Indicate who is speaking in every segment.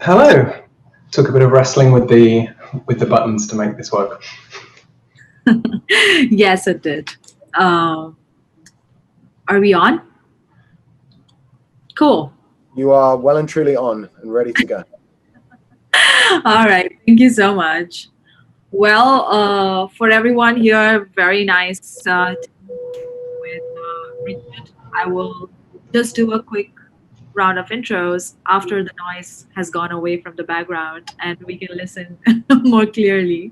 Speaker 1: Hello. Took a bit of wrestling with the buttons to make this work.
Speaker 2: Yes, it did. Um, are we on? Cool.
Speaker 3: You are well and truly on and ready to go.
Speaker 2: All right. Thank you so much. Well, for everyone here, very nice with Richard. I will just do a quick round of intros after the noise has gone away from the background and we can listen more clearly.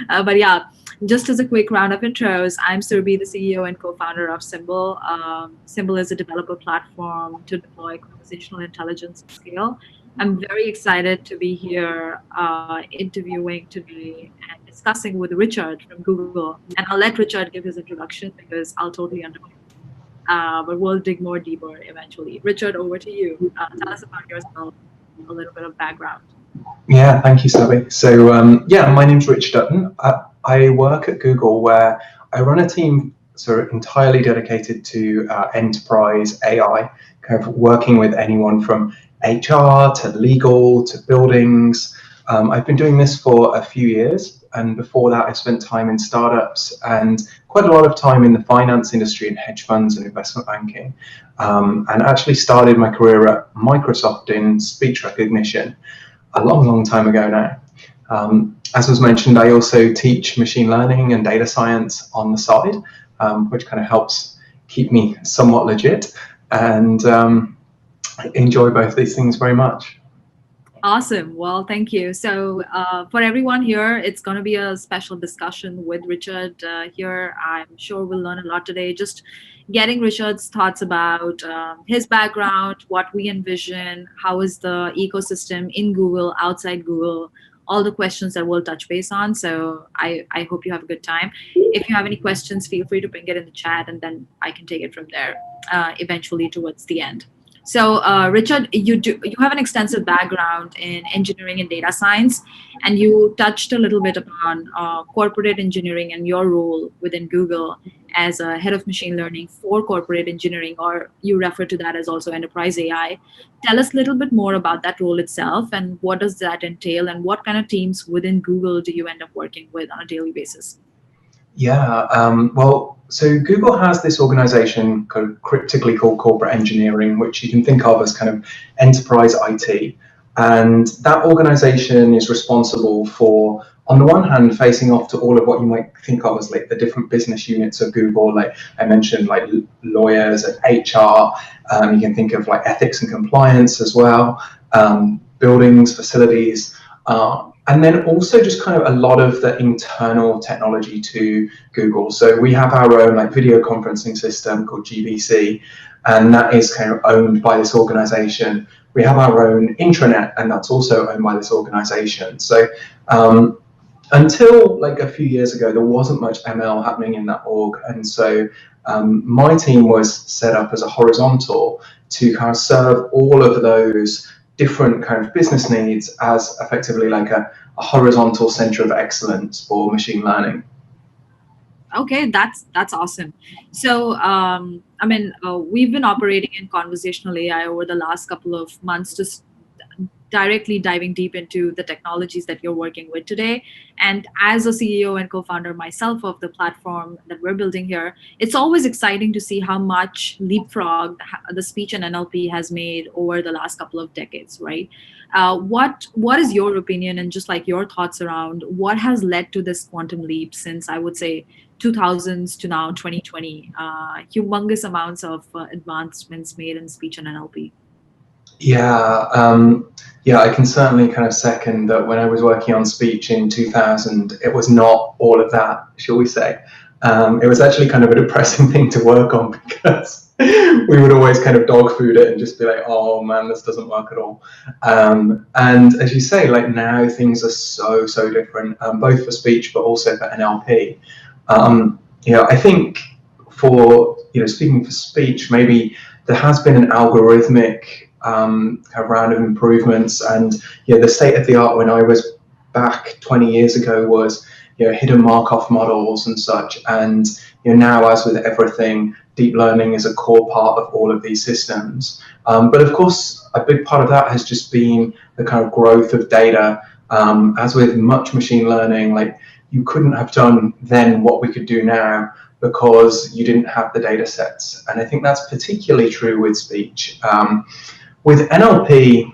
Speaker 2: But yeah, just as a quick round of intros, I'm Surbhi, the CEO and co-founder of Symbl. Symbl is a developer platform to deploy conversational intelligence at scale. I'm very excited to be here interviewing today and discussing with Richard from Google. And I'll let Richard give his introduction because I'll totally understand. But we'll dig more deeper eventually. Richard, over to you. Tell us about yourself, a little bit of background.
Speaker 1: Yeah, thank you, Surbhi. So, my name's Rich Dutton. I work at Google where I run a team entirely dedicated to enterprise AI, kind of working with anyone from HR to legal to buildings. I've been doing this for a few years, and before that I spent time in startups and quite a lot of time in the finance industry and hedge funds and investment banking, and actually started my career at Microsoft in speech recognition a long time ago now. As was mentioned, I also teach machine learning and data science on the side, which kind of helps keep me somewhat legit, and enjoy both these things very much.
Speaker 2: Awesome. Well, thank you. So for everyone here, it's going to be a special discussion with Richard here. I'm sure we'll learn a lot today. Just getting Richard's thoughts about his background, what we envision, how is the ecosystem in Google, outside Google, all the questions that we'll touch base on. So I hope you have a good time. If you have any questions, feel free to bring it in the chat and then I can take it from there eventually towards the end. So, Richard, you have an extensive background in engineering and data science, and you touched a little bit upon corporate engineering and your role within Google as a head of machine learning for corporate engineering, or you refer to that as also enterprise AI. Tell us a little bit more about that role itself, and what does that entail, and what kind of teams within Google do you end up working with on a daily basis?
Speaker 1: Yeah, so Google has this organization cryptically called corporate engineering, which you can think of as kind of enterprise IT. And that organization is responsible for, on the one hand, facing off to all of what you might think of as like the different business units of Google. Like I mentioned, like lawyers and HR. You can think of like ethics and compliance as well, buildings, facilities. And then also just kind of a lot of the internal technology to Google. So we have our own like video conferencing system called GBC, and that is kind of owned by this organization. We have our own intranet, and that's also owned by this organization. So until like a few years ago, there wasn't much ML happening in that org. And so my team was set up as a horizontal to kind of serve all of those different kind of business needs as effectively like a horizontal center of excellence for machine learning.
Speaker 2: Okay, that's awesome. So, we've been operating in conversational AI over the last couple of months, just directly diving deep into the technologies that you're working with today. And as a CEO and co-founder myself of the platform that we're building here, it's always exciting to see how much leapfrog the speech and NLP has made over the last couple of decades, right? What is your opinion and just like your thoughts around what has led to this quantum leap since I would say 2000s to now 2020? Humongous amounts of advancements made in speech and NLP.
Speaker 1: Yeah, I can certainly kind of second that when I was working on speech in 2000, it was not all of that, shall we say. It was actually kind of a depressing thing to work on because we would always kind of dog food it and just be like, oh man, this doesn't work at all. And as you say, like now things are so different, both for speech, but also for NLP. I think for, speaking for speech, maybe there has been an algorithmic kind of round of improvements, and the state of the art when I was back 20 years ago was hidden Markov models and such, and now as with everything, deep learning is a core part of all of these systems. But of course, a big part of that has just been the kind of growth of data. As with much machine learning, like you couldn't have done then what we could do now because you didn't have the data sets. And I think that's particularly true with speech. With NLP,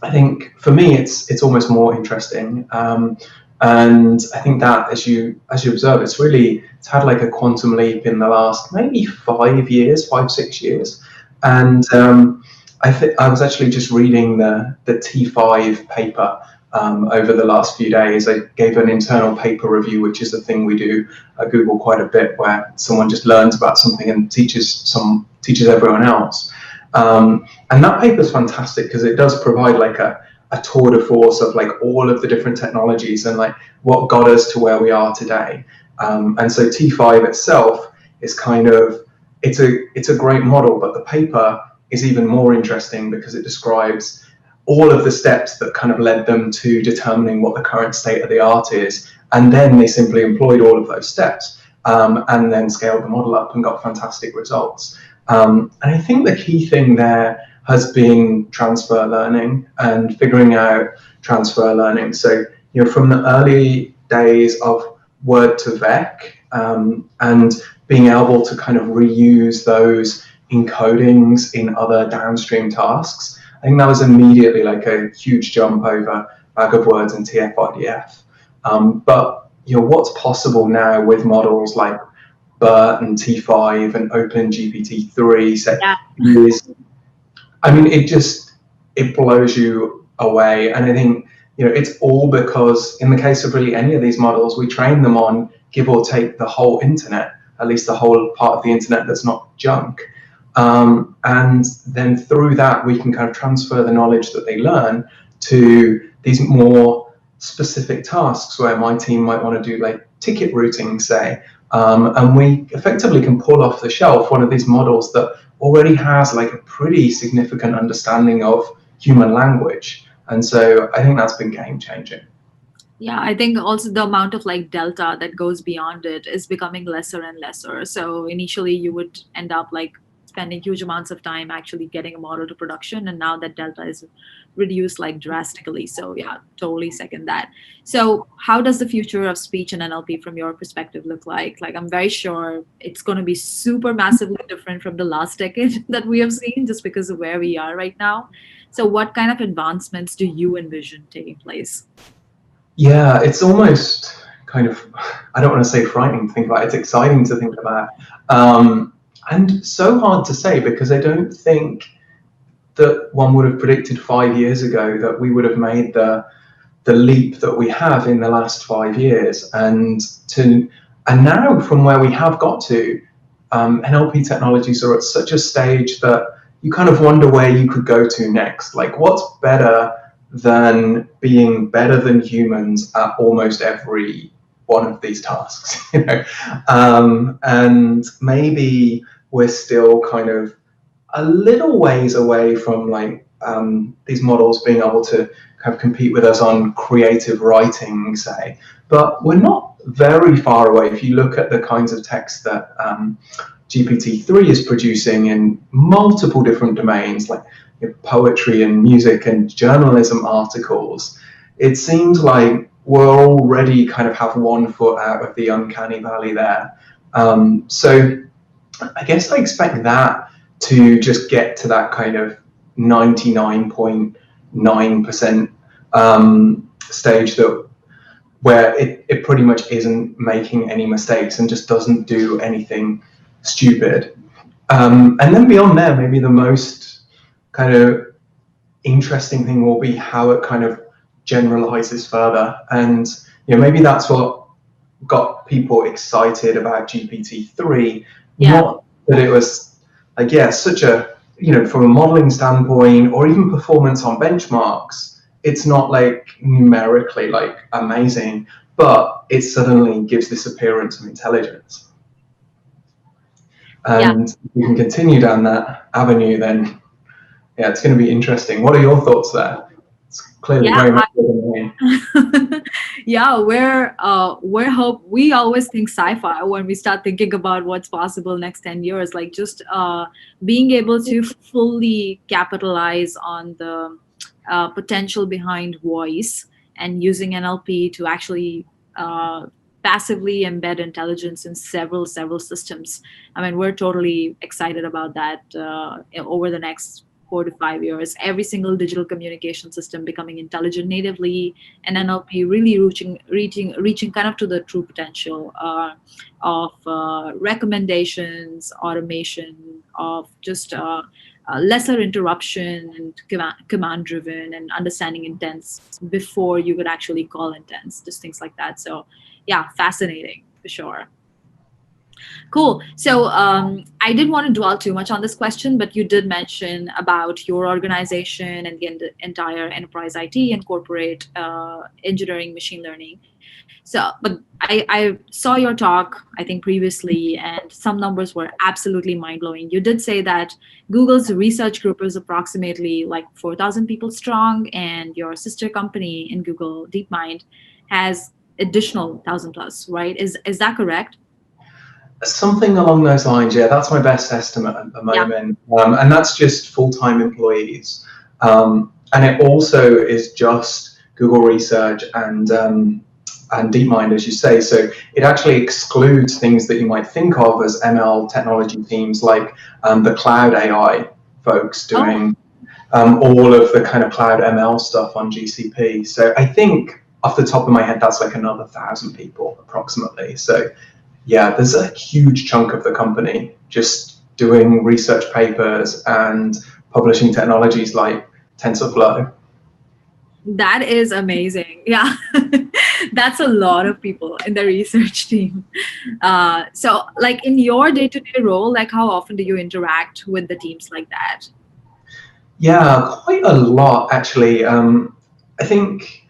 Speaker 1: I think for me it's almost more interesting, and I think that as you observe, it's had like a quantum leap in the last maybe 5, 6 years, and I was actually just reading the T5 paper over the last few days. I gave an internal paper review, which is a thing we do at Google quite a bit, where someone just learns about something and teaches everyone else. And that paper is fantastic because it does provide like a tour de force of like all of the different technologies and like what got us to where we are today. And so T5 itself is kind of, it's a great model, but the paper is even more interesting because it describes all of the steps that kind of led them to determining what the current state of the art is. And then they simply employed all of those steps and then scaled the model up and got fantastic results. And I think the key thing there has been transfer learning and figuring out transfer learning. So, from the early days of word to vec, and being able to kind of reuse those encodings in other downstream tasks, I think that was immediately like a huge jump over bag of words and TF-IDF. But what's possible now with models like BERT and T5 and OpenGPT-3 it blows you away. And I think it's all because in the case of really any of these models, we train them on give or take the whole internet, at least the whole part of the internet that's not junk. And then through that, we can kind of transfer the knowledge that they learn to these more specific tasks where my team might want to do like ticket routing, say. And we effectively can pull off the shelf one of these models that already has like a pretty significant understanding of human language. And so I think that's been game changing.
Speaker 2: Yeah, I think also the amount of like delta that goes beyond it is becoming lesser and lesser. So initially you would end up like spending huge amounts of time actually getting a model to production, and now that delta is reduced like drastically. So yeah, totally second that. So how does the future of speech and NLP from your perspective look like? Like, I'm very sure it's going to be super massively different from the last decade that we have seen, just because of where we are right now. So what kind of advancements do you envision taking place?
Speaker 1: Yeah, it's almost kind of, I don't want to say frightening to think about, it's exciting to think about. And so hard to say, because I don't think that one would have predicted 5 years ago that we would have made the leap that we have in the last 5 years. And now from where we have got to, NLP technologies are at such a stage that you kind of wonder where you could go to next. Like, what's better than being better than humans at almost every one of these tasks, and maybe we're still kind of a little ways away from like these models being able to kind of compete with us on creative writing, say, but we're not very far away if you look at the kinds of text that GPT-3 is producing in multiple different domains, like poetry and music and journalism articles. It seems like we're already kind of have 1 foot out of the uncanny valley there. So I guess I expect that to just get to that kind of 99.9% stage where it pretty much isn't making any mistakes and just doesn't do anything stupid. And then beyond there, maybe the most kind of interesting thing will be how it kind of generalizes further. And maybe that's what got people excited about GPT-3. Not that it was like, such a, from a modeling standpoint or even performance on benchmarks, it's not like numerically like amazing, but it suddenly gives this appearance of intelligence. And if we can continue down that avenue, then it's going to be interesting. What are your thoughts there? It's clearly
Speaker 2: Yeah,
Speaker 1: very much within the name.
Speaker 2: yeah, we're hope we always think sci-fi when we start thinking about what's possible next 10 years, like just being able to fully capitalize on the potential behind voice and using NLP to actually uh, passively embed intelligence in several systems. I mean, we're totally excited about that over the next 4 to 5 years, every single digital communication system becoming intelligent natively, and NLP really reaching kind of to the true potential of recommendations, automation, of just lesser interruption and command driven, and understanding intents before you could actually call intents, just things like that. So yeah, fascinating for sure. Cool. So I didn't want to dwell too much on this question, but you did mention about your organization and the entire enterprise IT and corporate engineering machine learning. So, but I saw your talk, I think previously, and some numbers were absolutely mind blowing. You did say that Google's research group is approximately like 4,000 people strong, and your sister company in Google, DeepMind, has additional 1,000 plus, right? Is that correct?
Speaker 1: Something along those lines, yeah. That's my best estimate at the
Speaker 2: Yeah.
Speaker 1: moment, and that's just full-time employees. And it also is just Google Research and DeepMind, as you say. So it actually excludes things that you might think of as ML technology teams, like the cloud AI folks doing all of the kind of cloud ML stuff on GCP. So I think off the top of my head, that's like another 1,000 people approximately. So yeah, there's a huge chunk of the company just doing research papers and publishing technologies like TensorFlow.
Speaker 2: That is amazing. Yeah, that's a lot of people in the research team. So, like in your day-to-day role, like how often do you interact with the teams like that?
Speaker 1: Yeah, quite a lot actually. I think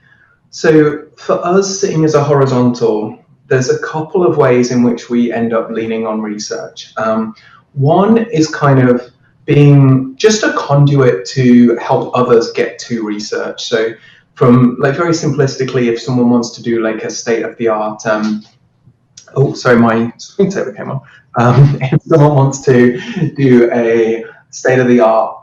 Speaker 1: so. For us, sitting as a horizontal, there's a couple of ways in which we end up leaning on research. One is kind of being just a conduit to help others get to research. So, from like very simplistically, if someone wants to do like a state of the art, oh, sorry, my screensaver came on. If someone wants to do a state of the art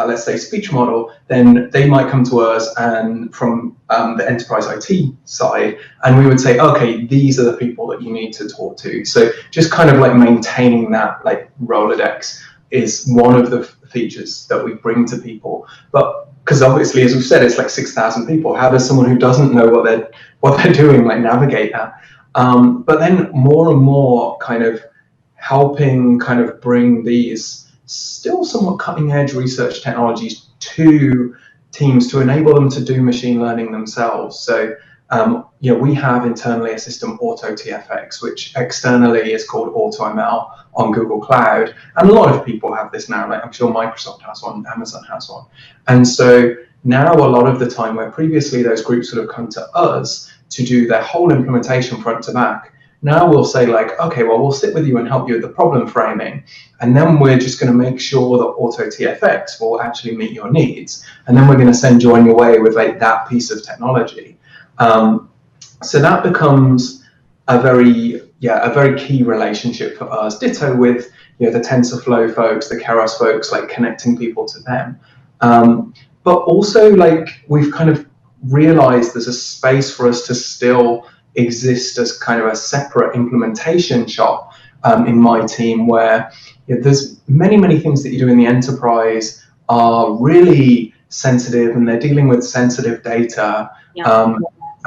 Speaker 1: let's say speech model, then they might come to us and from the enterprise IT side, and we would say, okay, these are the people that you need to talk to. So just kind of like maintaining that like Rolodex is one of the features that we bring to people. But because obviously, as we've said, it's like 6,000 people. How does someone who doesn't know what they're doing like navigate that? But then more and more kind of helping kind of bring these still somewhat cutting edge research technologies to teams to enable them to do machine learning themselves. So, we have internally a system, AutoTFX, which externally is called AutoML on Google Cloud. And a lot of people have this now, like I'm sure Microsoft has one, Amazon has one. And so now a lot of the time where previously those groups would have come to us to do their whole implementation front to back, now we'll say like, okay, well, we'll sit with you and help you with the problem framing. And then we're just going to make sure that AutoTFX will actually meet your needs. And then we're going to send you on your way with like that piece of technology. So that becomes a very key relationship for us. Ditto with the TensorFlow folks, the Keras folks, like connecting people to them. But also like we've kind of realized there's a space for us to still exist as kind of a separate implementation shop in my team, where there's many things that you do in the enterprise are really sensitive, and they're dealing with sensitive data.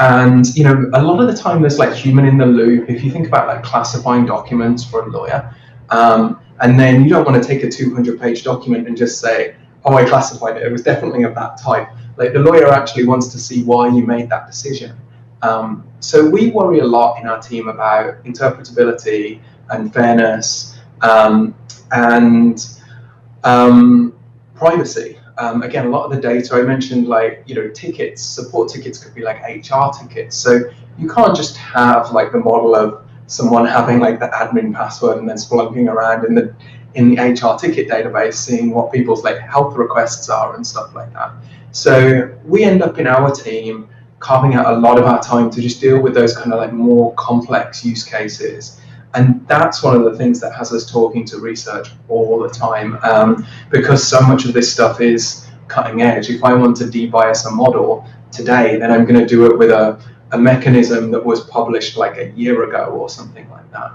Speaker 1: And a lot of the time there's like human in the loop. If you think about like classifying documents for a lawyer, and then you don't want to take a 200-page document and just say, oh, I classified it, it was definitely of that type. Like the lawyer actually wants to see why you made that decision. So we worry a lot in our team about interpretability and fairness and privacy. Again, a lot of the data I mentioned, like tickets, support tickets could be like HR tickets. So you can't just have like the model of someone having like the admin password and then spelunking around in the HR ticket database, seeing what people's like health requests are and stuff like that. So we end up in our team carving out a lot of our time to just deal with those kind of like more complex use cases. And that's one of the things that has us talking to research all the time, because so much of this stuff is cutting edge. If I want to debias a model today, then I'm going to do it with a mechanism that was published like a year ago or something like that.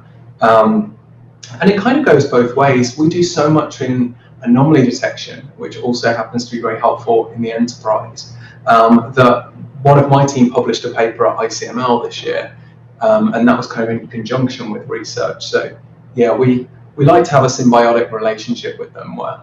Speaker 1: And it kind of goes both ways. We do so much in anomaly detection, which also happens to be very helpful in the enterprise, that one of my team published a paper at ICML this year, and that was kind of in conjunction with research. So yeah, we like to have a symbiotic relationship with them where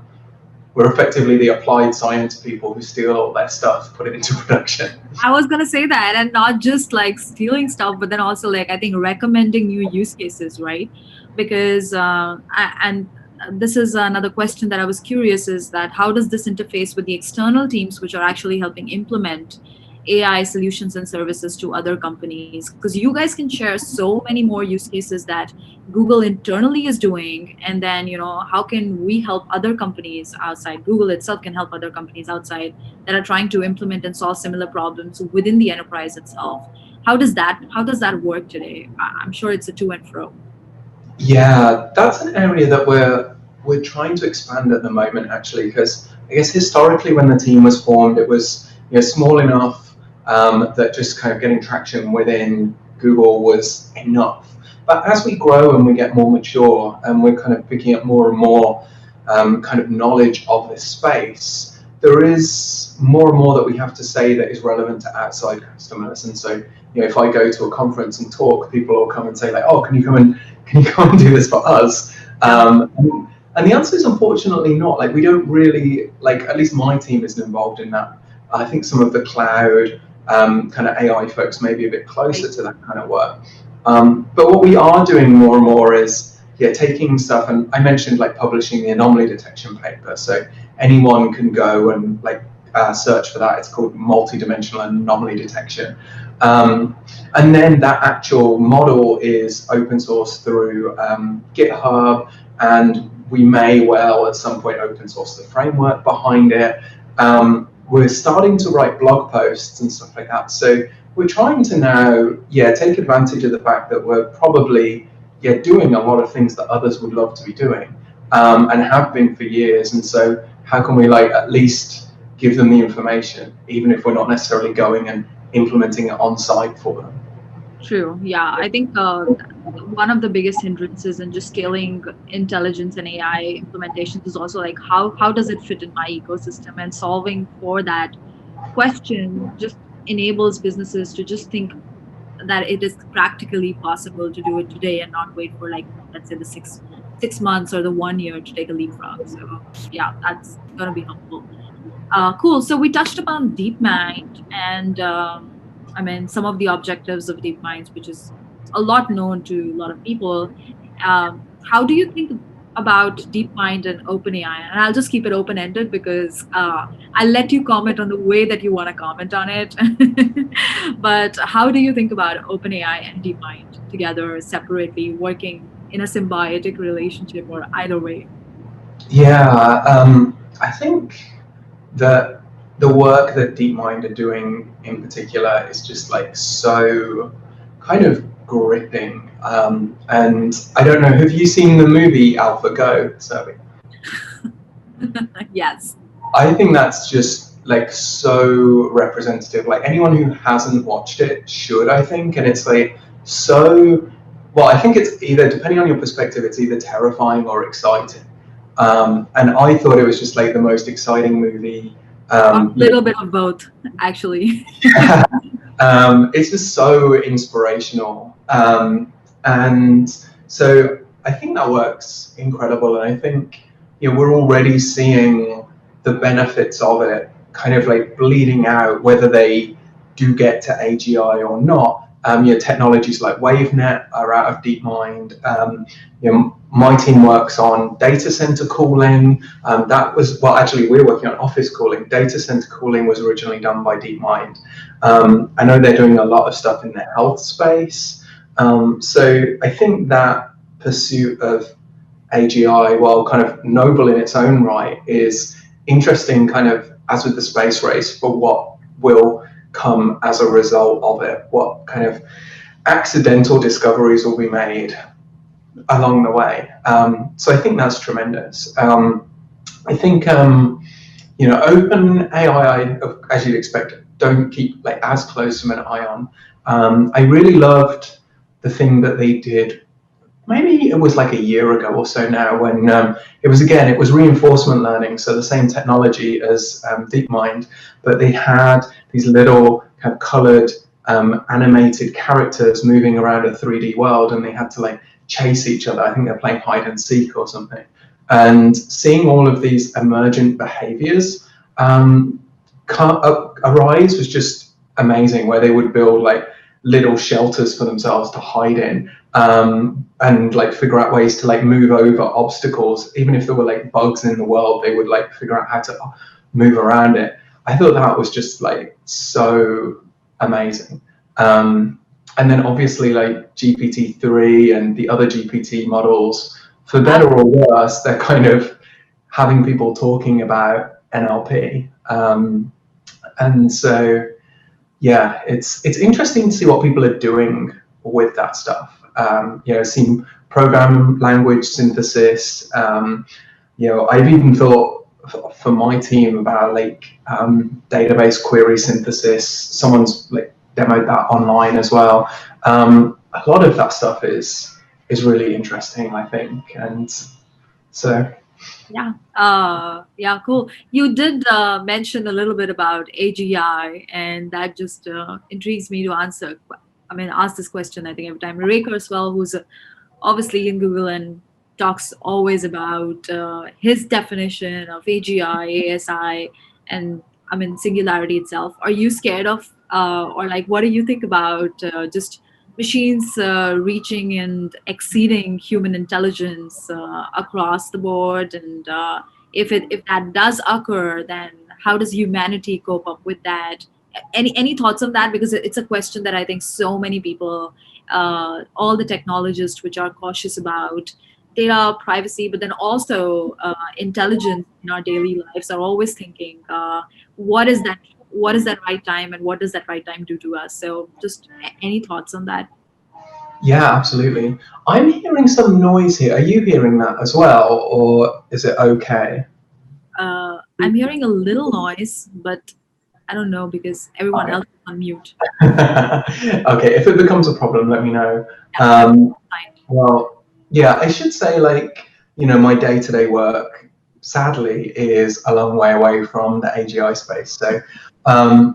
Speaker 1: we're effectively the applied science people who steal all their stuff, put it into production.
Speaker 2: I was gonna say that, and not just like stealing stuff, but then also like I think recommending new use cases, right? Because and this is another question that I was curious, is that how does this interface with the external teams which are actually helping implement AI solutions and services to other companies? Because you guys can share so many more use cases that Google internally is doing, and then how can we help other companies outside? Google itself can help other companies outside that are trying to implement and solve similar problems within the enterprise itself. How does that work today? I'm sure it's a to and fro.
Speaker 1: Yeah, that's an area that we're trying to expand at the moment, actually, because I guess historically when the team was formed, it was small enough that just kind of getting traction within Google was enough. But as we grow and we get more mature and we're kind of picking up more and more kind of knowledge of this space, there is more and more that we have to say that is relevant to outside customers. And so, if I go to a conference and talk, people will come and say like, "Oh, can you come and do this for us?" And the answer is unfortunately not. Like, we don't really, like, at least my team isn't involved in that. I think some of the cloud kind of AI folks may be a bit closer to that kind of work. But what we are doing more and more is taking stuff, and I mentioned like publishing the anomaly detection paper. So anyone can go and like search for that. It's called multi-dimensional anomaly detection. And then that actual model is open source through GitHub, and we may well at some point open source the framework behind it. We're starting to write blog posts and stuff like that. So we're trying to now, take advantage of the fact that we're probably, doing a lot of things that others would love to be doing, and have been for years. And so how can we like at least give them the information, even if we're not necessarily going and implementing it on site for them?
Speaker 2: True. Yeah, I think one of the biggest hindrances in just scaling intelligence and AI implementations is also like how does it fit in my ecosystem, and solving for that question just enables businesses to just think that it is practically possible to do it today and not wait for like, let's say, the six months or the 1 year to take a leapfrog. So yeah, that's gonna be helpful. Cool. So we touched upon DeepMind and I mean, some of the objectives of DeepMind, which is a lot known to a lot of people. How do you think about DeepMind and OpenAI? And I'll just keep it open-ended because I'll let you comment on the way that you want to comment on it. But how do you think about OpenAI and DeepMind together, separately, working in a symbiotic relationship, or either way?
Speaker 1: Yeah, I think that the work that DeepMind are doing in particular is just like so kind of gripping. And I don't know, have you seen the movie AlphaGo, Surbhi?
Speaker 2: Yes.
Speaker 1: I think that's just like so representative. Like anyone who hasn't watched it should, I think. And it's like so, well, I think it's either, depending on your perspective, it's either terrifying or exciting. And I thought it was just like the most exciting movie.
Speaker 2: A little bit of both, actually.
Speaker 1: It's just so inspirational. And so I think that works incredible. And I think we're already seeing the benefits of it kind of like bleeding out, whether they do get to AGI or not. Technologies like WaveNet are out of DeepMind. My team works on data center cooling. That was, well, actually, we're working on office cooling. Data center cooling was originally done by DeepMind. I know they're doing a lot of stuff in the health space. So I think that pursuit of AGI, while kind of noble in its own right, is interesting kind of, as with the space race, for what will come as a result of it, what kind of accidental discoveries will be made along the way. So I think that's tremendous. I think, OpenAI, as you'd expect, don't keep like as close from an eye on. I really loved the thing that they did. Maybe it was like a year ago or so now, when it was reinforcement learning, so the same technology as DeepMind, but they had these little kind of colored animated characters moving around a 3D world, and they had to like chase each other. I think they're playing hide and seek or something. And seeing all of these emergent behaviors arise was just amazing, where they would build like little shelters for themselves to hide in, and like figure out ways to like move over obstacles. Even if there were like bugs in the world, they would like figure out how to move around it. I thought that was just like so amazing. And then obviously like GPT-3 and the other GPT models, for better or worse, they're kind of having people talking about NLP. And so, yeah, it's interesting to see what people are doing with that stuff. Seeing program language synthesis. I've even thought for my team about like database query synthesis. Someone's like demoed that online as well. A lot of that stuff is really interesting, I think, and so.
Speaker 2: Yeah, cool. You did mention a little bit about AGI, and that just intrigues me to ask this question, I think, every time. Rekha as well, who's obviously in Google and talks always about his definition of AGI, ASI, and Singularity itself. Are you scared of, or like, what do you think about just machines reaching and exceeding human intelligence across the board? And if that does occur, then how does humanity cope up with that? Any thoughts on that? Because it's a question that I think so many people, all the technologists, which are cautious about data privacy, but then also intelligence in our daily lives, are always thinking, what is that right time, and what does that right time do to us? So just any thoughts on that?
Speaker 1: Yeah, absolutely. I'm hearing some noise here. Are you hearing that as well, or is it okay?
Speaker 2: I'm hearing a little noise, but I don't know, because everyone else is on mute.
Speaker 1: Okay, if it becomes a problem, let me know. Well, yeah, I should say, like, my day-to-day work, sadly, is a long way away from the AGI space. So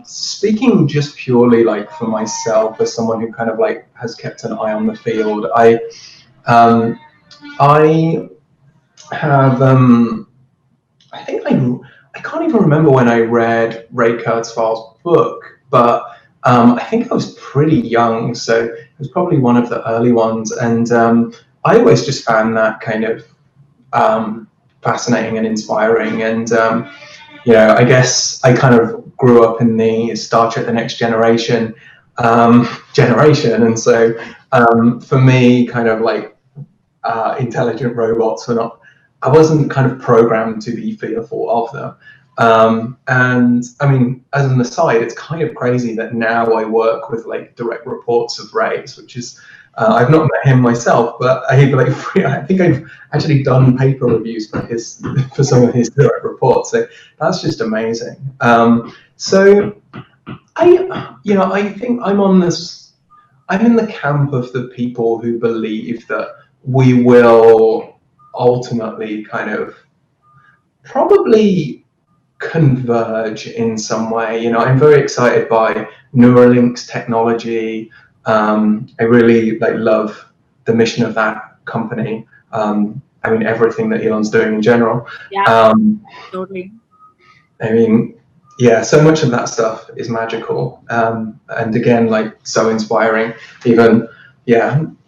Speaker 1: speaking just purely like for myself, as someone who kind of like has kept an eye on the field, I have I think I can't even remember when I read Ray Kurzweil's book, but I think I was pretty young, so it was probably one of the early ones, and I always just found that kind of fascinating and inspiring. And I guess I kind of grew up in the Star Trek: The Next Generation generation, and so for me, kind of like intelligent robots were not. I wasn't kind of programmed to be fearful of them. And I mean, as an aside, it's kind of crazy that now I work with like direct reports of Ray's, which is I've not met him myself, but I think I've actually done paper reviews for some of his direct reports. So that's just amazing. So I think I'm in the camp of the people who believe that we will ultimately kind of probably converge in some way. I'm very excited by Neuralink's technology. I really love the mission of that company. Everything that Elon's doing in general.
Speaker 2: Yeah, totally.
Speaker 1: So much of that stuff is magical, and again, like, so inspiring. Even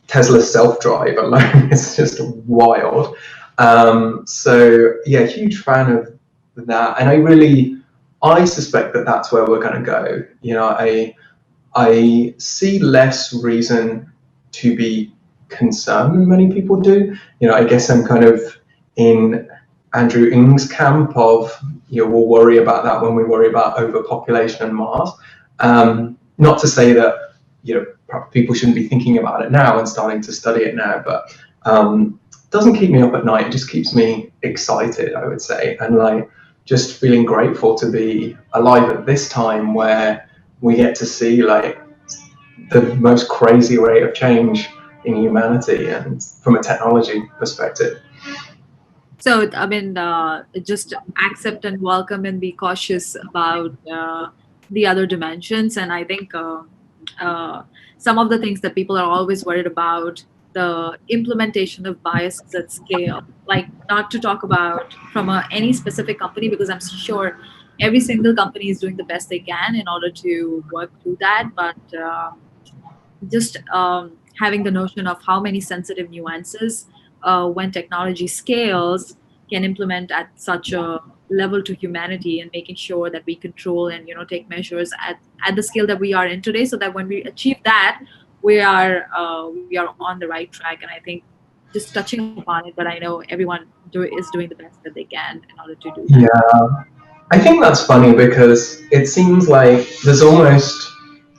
Speaker 1: Tesla's self-drive alone is just wild. Huge fan of that, and I suspect that that's where we're going to go. I see less reason to be concerned than many people do. I guess I'm kind of in Andrew Ng's camp of, we'll worry about that when we worry about overpopulation on Mars. Not to say that, people shouldn't be thinking about it now and starting to study it now, but it doesn't keep me up at night. It just keeps me excited, I would say, and like just feeling grateful to be alive at this time where we get to see like the most crazy rate of change in humanity and from a technology perspective.
Speaker 2: So, I mean, just accept and welcome and be cautious about the other dimensions. And I think some of the things that people are always worried about, the implementation of biases at scale, like not to talk about from any specific company, because I'm sure every single company is doing the best they can in order to work through that. But just having the notion of how many sensitive nuances when technology scales can implement at such a level to humanity, and making sure that we control and take measures at the scale that we are in today, so that when we achieve that, we are on the right track. And I think just touching upon it, but I know everyone is doing the best that they can in order to do that.
Speaker 1: Yeah, I think that's funny because it seems like there's almost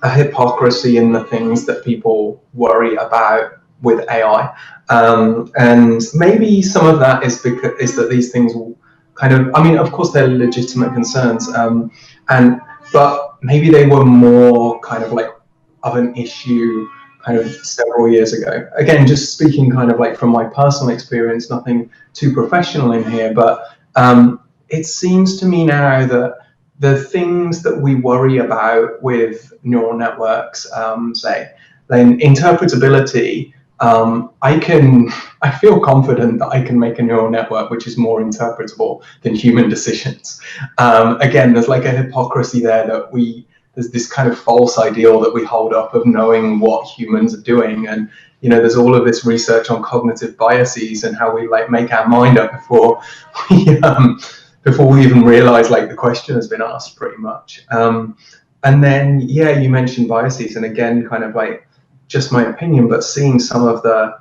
Speaker 1: a hypocrisy in the things that people worry about with AI, and maybe some of that is that these things will kind of, I mean, of course they're legitimate concerns, but maybe they were more kind of like of an issue kind of several years ago. Again, just speaking kind of like from my personal experience, nothing too professional in here, but it seems to me now that the things that we worry about with neural networks, say, then interpretability, I feel confident that I can make a neural network which is more interpretable than human decisions. Again, there's like a hypocrisy there that there's this kind of false ideal that we hold up of knowing what humans are doing, and there's all of this research on cognitive biases and how we like make our mind up before we even realize like the question has been asked, pretty much. And then you mentioned biases, and again, kind of like just my opinion, but seeing some of the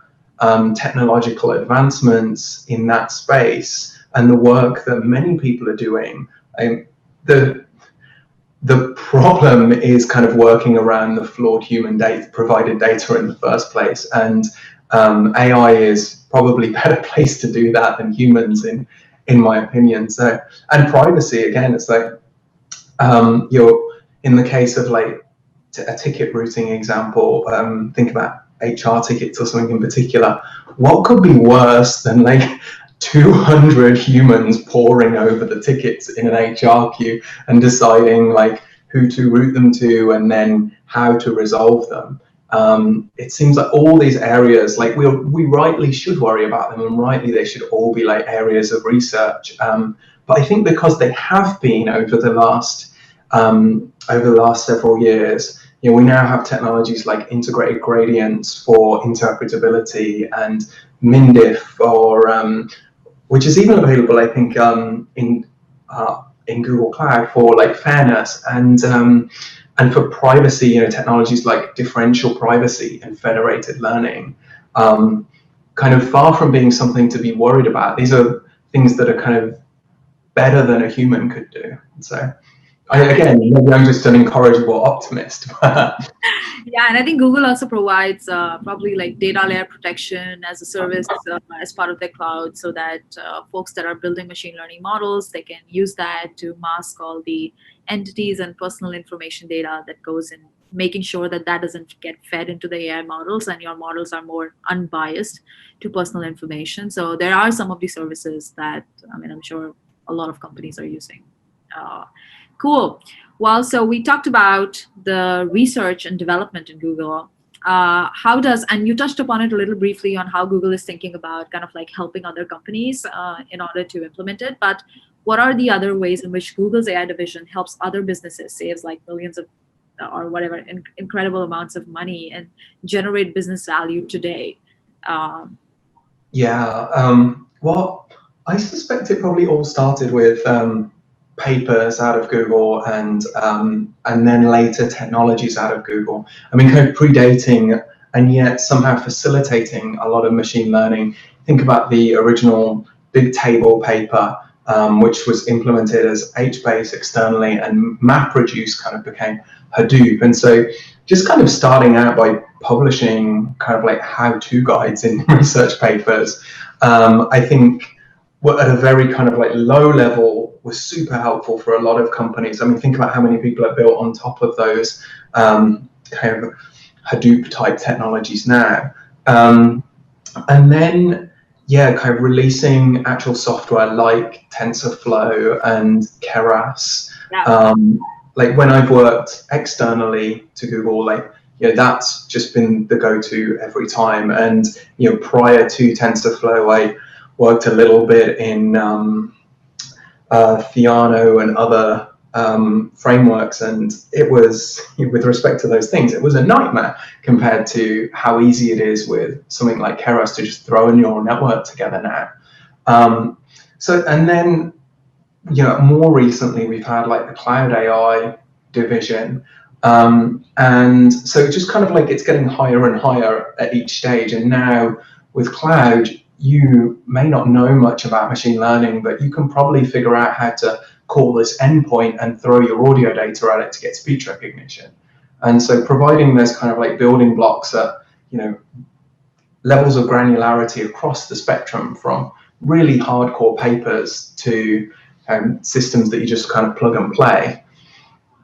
Speaker 1: technological advancements in that space and the work that many people are doing, the problem is kind of working around the flawed human provided data in the first place, and AI is probably a better place to do that than humans, in my opinion. So, and privacy, again, it's like you're in the case of like a ticket routing example, think about HR tickets or something in particular. What could be worse than like 200 humans poring over the tickets in an HR queue and deciding like who to route them to and then how to resolve them? It seems like all these areas, like we rightly should worry about them, and rightly they should all be like areas of research. But I think because they have been over the last several years, we now have technologies like integrated gradients for interpretability and MinDiff, or which is even available, I think, in Google Cloud for like fairness, and for privacy, technologies like differential privacy and federated learning, kind of far from being something to be worried about. These are things that are kind of better than a human could do. So, again, maybe I'm just an incorrigible optimist.
Speaker 2: Yeah, and I think Google also provides probably like data layer protection as a service as part of their cloud, so that folks that are building machine learning models, they can use that to mask all the entities and personal information data that goes in, making sure that doesn't get fed into the AI models, and your models are more unbiased to personal information. So there are some of the services that, I'm sure a lot of companies are using. Cool. Well, so we talked about the research and development in Google. And you touched upon it a little briefly on how Google is thinking about kind of like helping other companies in order to implement it. But what are the other ways in which Google's AI division helps other businesses, saves like millions of or whatever, incredible amounts of money, and generate business value today?
Speaker 1: Well, I suspect it probably all started with papers out of Google, and then later technologies out of Google. Kind of predating and yet somehow facilitating a lot of machine learning. Think about the original big table paper, which was implemented as HBase externally, and MapReduce kind of became Hadoop. And so just kind of starting out by publishing kind of like how-to guides in research papers, I think at a very kind of like low level was super helpful for a lot of companies. I mean, think about how many people are built on top of those kind of Hadoop type technologies now. And then, yeah, kind of releasing actual software like TensorFlow and Keras.
Speaker 2: Yeah.
Speaker 1: Like when I've worked externally to Google, like, that's just been the go-to every time. And, prior to TensorFlow, I worked a little bit in Theano and other frameworks, and it was, with respect to those things, it was a nightmare compared to how easy it is with something like Keras to just throw a neural network together now. And then, more recently we've had like the cloud AI division, and so just kind of like it's getting higher and higher at each stage. And now with cloud, you may not know much about machine learning, but you can probably figure out how to call this endpoint and throw your audio data at it to get speech recognition. And so providing those kind of like building blocks at, levels of granularity across the spectrum, from really hardcore papers to systems that you just kind of plug and play,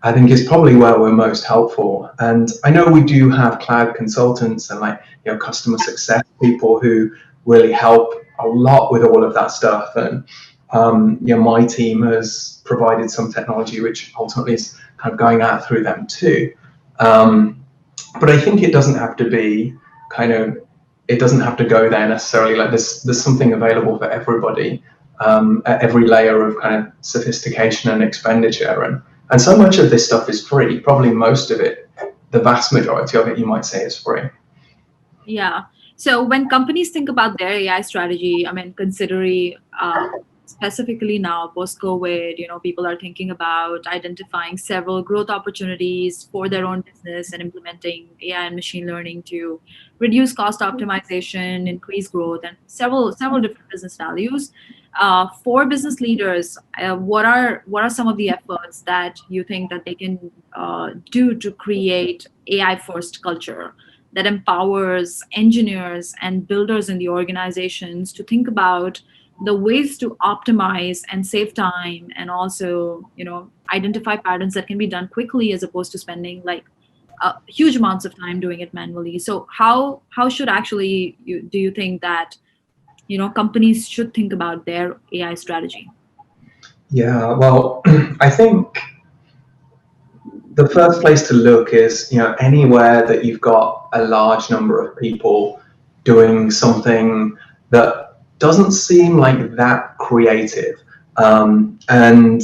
Speaker 1: I think is probably where we're most helpful. And I know we do have cloud consultants and like, customer success people who really help a lot with all of that stuff. And my team has provided some technology which ultimately is kind of going out through them too. But I think it doesn't have to be it doesn't have to go there necessarily. Like there's something available for everybody at every layer of kind of sophistication and expenditure. And so much of this stuff is free. Probably most of it, the vast majority of it, you might say, is free.
Speaker 2: Yeah. So when companies think about their AI strategy, I mean, considering specifically now post-COVID, people are thinking about identifying several growth opportunities for their own business and implementing AI and machine learning to reduce cost optimization, increase growth, and several different business values. For business leaders, what are some of the efforts that you think that they can do to create AI first culture that empowers engineers and builders in the organizations to think about the ways to optimize and save time, and also, identify patterns that can be done quickly as opposed to spending like huge amounts of time doing it manually? So how should actually do you think that companies should think about their AI strategy?
Speaker 1: Yeah, well, I think the first place to look is, anywhere that you've got a large number of people doing something that doesn't seem like that creative. And,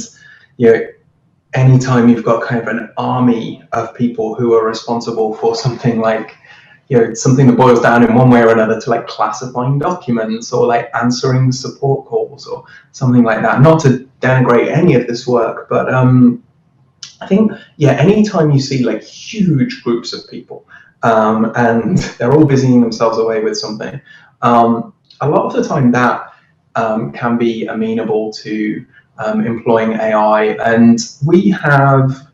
Speaker 1: anytime you've got kind of an army of people who are responsible for something like, something that boils down in one way or another to like classifying documents or like answering support calls or something like that. Not to denigrate any of this work, but I think, anytime you see like huge groups of people and they're all busying themselves away with something, a lot of the time that can be amenable to employing AI. And we have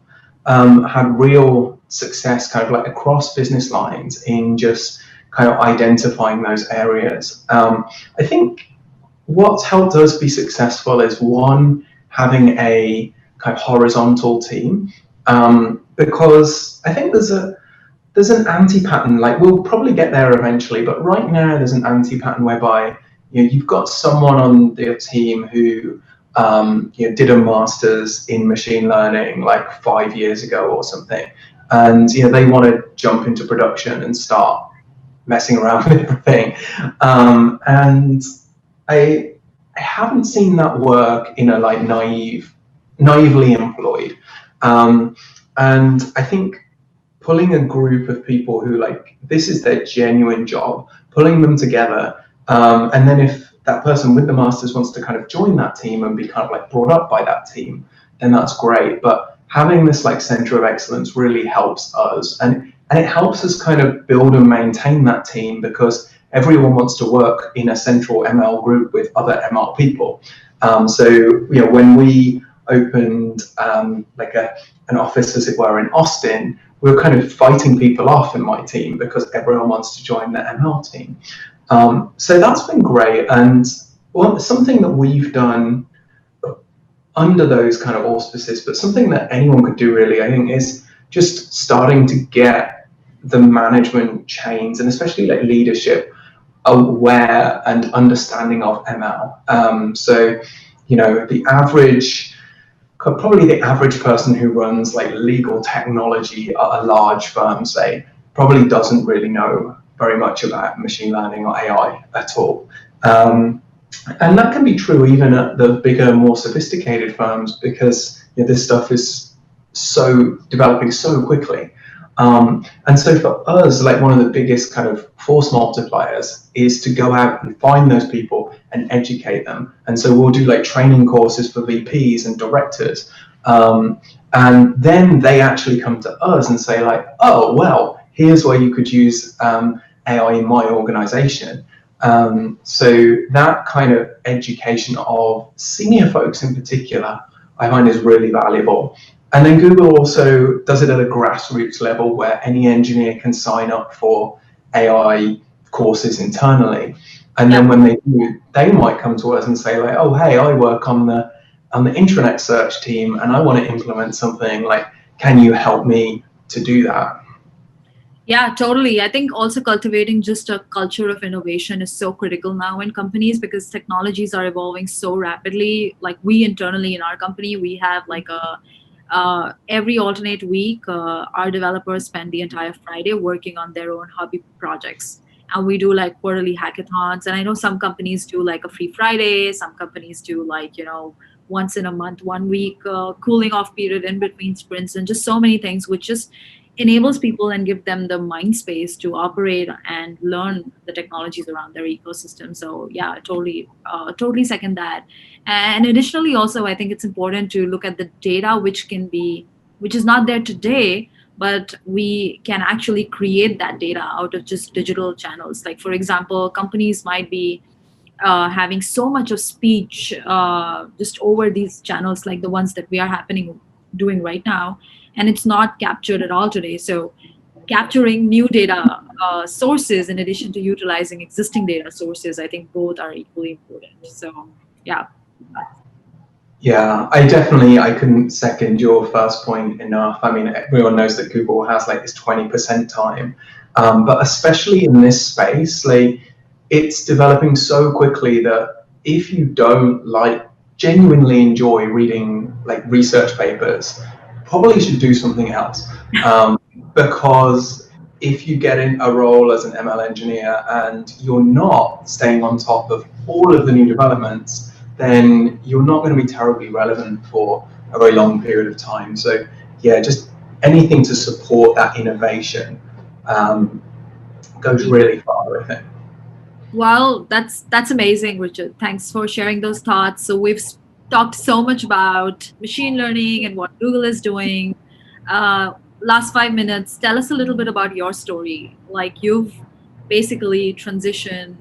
Speaker 1: had real success kind of like across business lines in just kind of identifying those areas. I think what's helped us be successful is, one, having a kind of horizontal team, because I think there's an anti-pattern. Like, we'll probably get there eventually, but right now there's an anti-pattern whereby you've got someone on their team who did a master's in machine learning like 5 years ago or something, and they want to jump into production and start messing around with everything. And I haven't seen that work in a like naively employed. And I think pulling a group of people who like, this is their genuine job, pulling them together, and then if that person with the masters wants to kind of join that team and be kind of like brought up by that team, then that's great. But having this like center of excellence really helps us, and it helps us kind of build and maintain that team, because everyone wants to work in a central ML group with other ML people. So when we opened like an office, as it were, in Austin, we were kind of fighting people off in my team because everyone wants to join the ML team. So that's been great. And something that we've done under those kind of auspices, but something that anyone could do really, I think, is just starting to get the management chains and especially like leadership aware and understanding of ML. So, probably the average person who runs like legal technology at a large firm, say, probably doesn't really know very much about machine learning or AI at all. And that can be true even at the bigger, more sophisticated firms because this stuff is developing so quickly. And so for us, like one of the biggest kind of force multipliers is to go out and find those people and educate them. And so we'll do like training courses for VPs and directors. And then they actually come to us and say like, oh, well, here's where you could use AI in my organization. So that kind of education of senior folks in particular, I find is really valuable. And then Google also does it at a grassroots level where any engineer can sign up for AI courses internally. And then when they do, they might come to us and say like, oh, hey, I work on the intranet search team and I want to implement something, like, can you help me to do that?
Speaker 2: Yeah, totally. I think also cultivating just a culture of innovation is so critical now in companies because technologies are evolving so rapidly. Like we internally in our company, we have like every alternate week, our developers spend the entire Friday working on their own hobby projects. And we do like quarterly hackathons. And I know some companies do like a free Friday. Some companies do like, once in a month, 1 week cooling off period in between sprints and just so many things, which just enables people and give them the mind space to operate and learn the technologies around their ecosystem. So yeah, totally second that. And additionally, also, I think it's important to look at the data, which is not there today, but we can actually create that data out of just digital channels. Like, for example, companies might be having so much of speech just over these channels, like the ones that we are doing right now, and it's not captured at all today. So capturing new data sources in addition to utilizing existing data sources, I think both are equally important. So yeah.
Speaker 1: Yeah, I couldn't second your first point enough. I mean, everyone knows that Google has like this 20% time, but especially in this space, like it's developing so quickly that if you don't like genuinely enjoy reading like research papers, probably should do something else. Because if you get in a role as an ML engineer and you're not staying on top of all of the new developments, then you're not going to be terribly relevant for a very long period of time. So yeah, just anything to support that innovation goes really far, I think.
Speaker 2: Well, that's amazing, Richard. Thanks for sharing those thoughts. So we've talked so much about machine learning and what Google is doing. Last 5 minutes, tell us a little bit about your story. Like you've basically transitioned,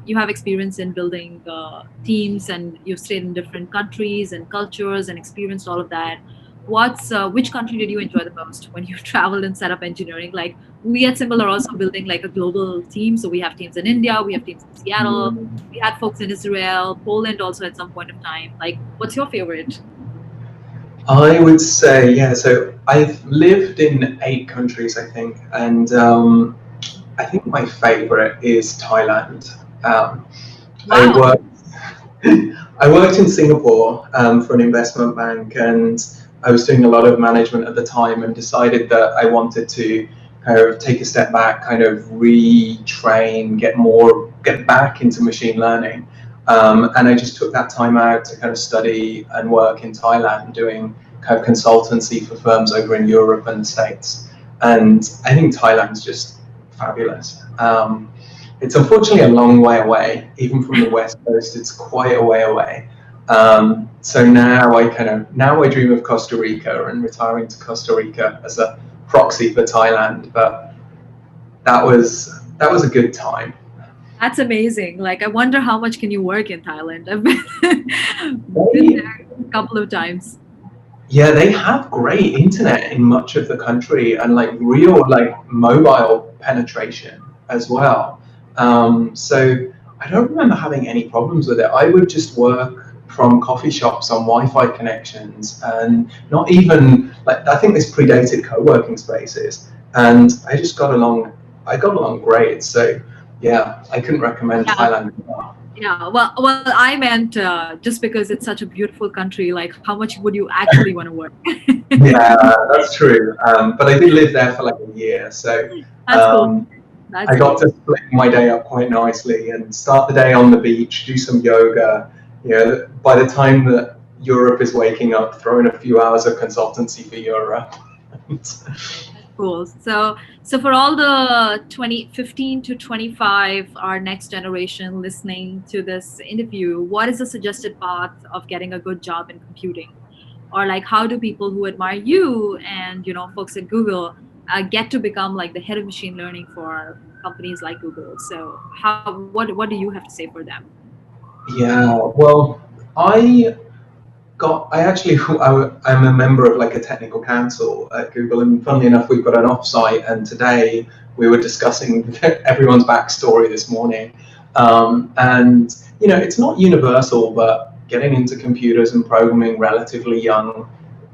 Speaker 2: you have experience in building teams and you've stayed in different countries and cultures and experienced all of that. Which country did you enjoy the most when you traveled and set up engineering? Like we at Symbl are also building like a global team. So we have teams in India, we have teams in Seattle, we had folks in Israel, Poland also at some point of time. Like what's your favorite?
Speaker 1: I would say, yeah, so I've lived in 8 countries, I think, and I think my favorite is Thailand.
Speaker 2: Wow.
Speaker 1: I worked in Singapore for an investment bank, and I was doing a lot of management at the time and decided that I wanted to kind of take a step back, kind of retrain, get back into machine learning. And I just took that time out to kind of study and work in Thailand, doing kind of consultancy for firms over in Europe and the States. And I think Thailand's just fabulous. It's unfortunately a long way away, even from the West Coast. It's quite a way away. So now I dream of Costa Rica and retiring to Costa Rica as a proxy for Thailand. But that was that was a good time.
Speaker 2: That's amazing. Like, I wonder how much can you work in Thailand? I've been there a couple of times.
Speaker 1: Yeah, they have great internet in much of the country and like real like mobile penetration as well. So I don't remember having any problems with it. I would just work from coffee shops on Wi-Fi connections and not even like I think this predated co-working spaces, and I just got along. I got along great. So yeah, I couldn't recommend
Speaker 2: Yeah.
Speaker 1: Thailand enough.
Speaker 2: Yeah, well, I meant just because it's such a beautiful country, like how much would you actually want to work?
Speaker 1: Yeah, that's true. But I did live there for like a year, so
Speaker 2: That's cool.
Speaker 1: um, I
Speaker 2: That's
Speaker 1: got
Speaker 2: cool.
Speaker 1: to split my day up quite nicely and start the day on the beach, do some yoga. You know, by the time that Europe is waking up, throw in a few hours of consultancy for Europe.
Speaker 2: Cool. So for all the 15 to 25, our next generation listening to this interview, what is the suggested path of getting a good job in computing? Or like, how do people who admire you and, folks at Google get to become like the head of machine learning for companies like Google? So what do you have to say for them?
Speaker 1: Yeah, well, I I actually, I'm a member of like a technical council at Google, and funnily enough, we've got an offsite, and today we were discussing everyone's backstory this morning. And it's not universal, but getting into computers and programming relatively young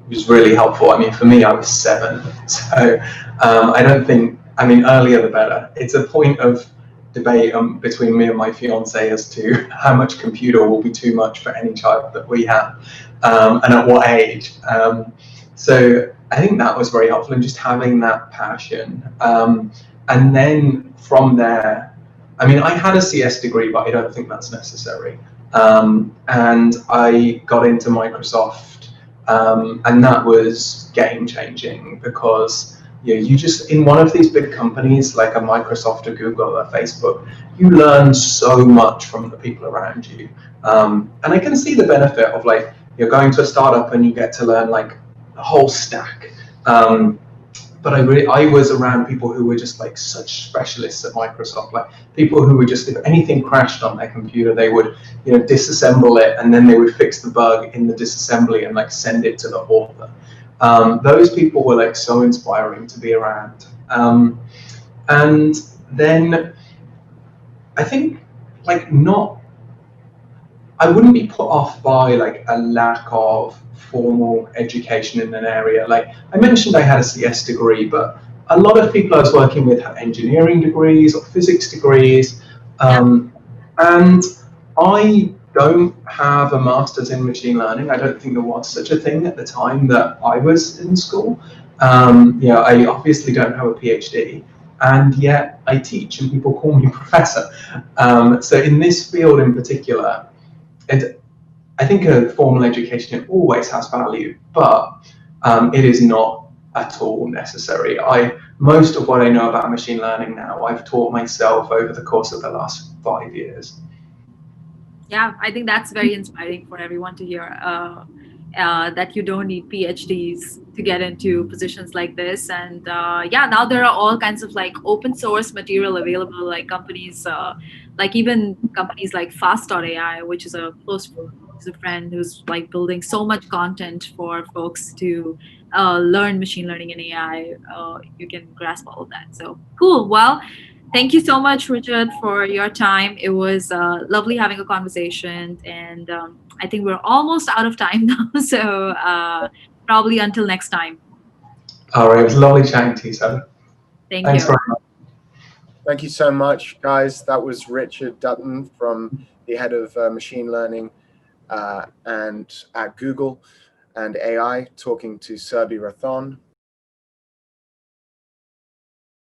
Speaker 1: was really helpful. I mean, for me, I was 7, so I don't think. I mean, earlier the better. It's a point of debate between me and my fiance as to how much computer will be too much for any child that we have, and at what age. So I think that was very helpful in just having that passion. And then from there, I mean, I had a CS degree, but I don't think that's necessary. And I got into Microsoft, and that was game changing because you just in one of these big companies like a Microsoft, a Google, a Facebook, you learn so much from the people around you. And I can see the benefit of like you're going to a startup and you get to learn like the whole stack. But I was around people who were just like such specialists at Microsoft, like people who would just, if anything crashed on their computer, they would disassemble it and then they would fix the bug in the disassembly and like send it to the author. Those people were like so inspiring to be around. And then I think like I wouldn't be put off by like a lack of formal education in an area. Like I mentioned, I had a CS degree, but a lot of people I was working with have engineering degrees or physics degrees. And I don't have a master's in machine learning. I don't think there was such a thing at the time that I was in school. I obviously don't have a PhD, and yet I teach and people call me professor. So in this field in particular, I think a formal education always has value, but it is not at all necessary. Most of what I know about machine learning now, I've taught myself over the course of the last 5 years.
Speaker 2: Yeah, I think that's very inspiring for everyone to hear that you don't need PhDs to get into positions like this. And now there are all kinds of like open source material available, like companies, like even companies like Fast.ai, which is a friend who's like building so much content for folks to learn machine learning and AI. You can grasp all of that. So cool. Well, thank you so much, Richard, for your time. It was lovely having a conversation, and I think we're almost out of time now. So probably until next time.
Speaker 1: All right, it was lovely chatting to you, Sam.
Speaker 2: Thank
Speaker 1: Thanks
Speaker 2: you.
Speaker 1: very much.
Speaker 3: Thank you so much, guys. That was Richard Dutton, from the head of machine learning and at Google and AI, talking to Surbhi Rathore.